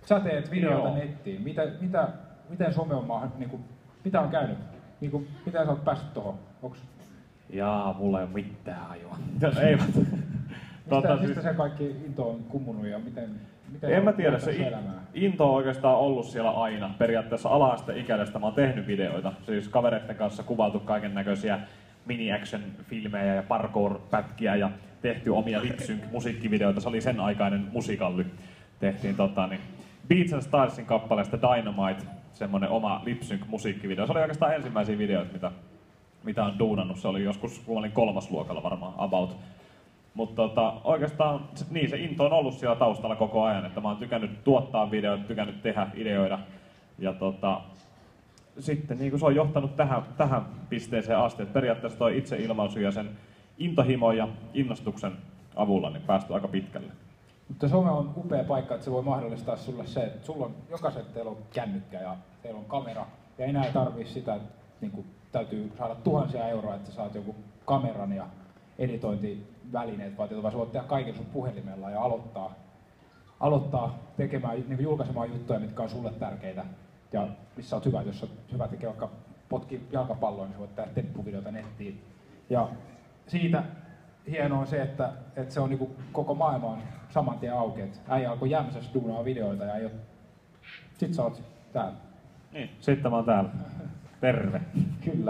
Sä teet videoita nettiin. Miten some on niinku, mitä on käynyt? Niinku, miten sä oot päässyt tohon? Jaa, mulla ei oo mitään hajua. Mistä se kaikki into on kummunut ja miten en mä tiedä, se into on oikeastaan ollut siellä aina. Periaatteessa ala-asteikäisestä mä oon tehnyt videoita. Siis kavereiden kanssa kuvailtu kaiken näköisiä mini-action-filmejä ja parkour-pätkiä ja tehty omia lip-sync-musiikkivideoita. Se oli sen aikainen musikalli. Tehtiin Beats and Starsin kappaleesta Dynamite, semmonen oma lip-sync-musiikkivideo. Se oli oikeastaan ensimmäisiä videoita, mitä on duunannut. Se oli joskus, kun olin 3. luokalla varmaan, about. Mutta oikeastaan niin, se into on ollut siellä taustalla koko ajan, että mä oon tykännyt tuottaa videoita, tykännyt tehdä ideoida. Ja sitten niin se on johtanut tähän pisteeseen asti, että periaatteessa toi itseilmaisu ja sen intohimo ja innostuksen avulla niin päästy aika pitkälle. Mutta some on upea paikka, että se voi mahdollistaa sulle se, että sulla on jokaisella teillä on kännykkä ja teillä on kamera ja enää ei tarvii sitä, että niin täytyy saada tuhansia euroa, että saat joku kameran ja editointivälineet, vaan sä voit tehdä kaiken sun puhelimella ja aloittaa tekemään, niin julkaisemaan juttuja, mitkä on sulle tärkeitä ja missä oot hyvä. Jos oot hyvä tekee vaikka potki jalkapalloa, niin sä voit tehdä temppuvideota nettiin. Ja siitä hienoa on se, että se on niin koko maailma on saman tien auki. Äijä alkoi Jämsässä duunaa videoita ja sit sä oot täällä. Niin, sitten mä oon täällä. Terve. Kyllä.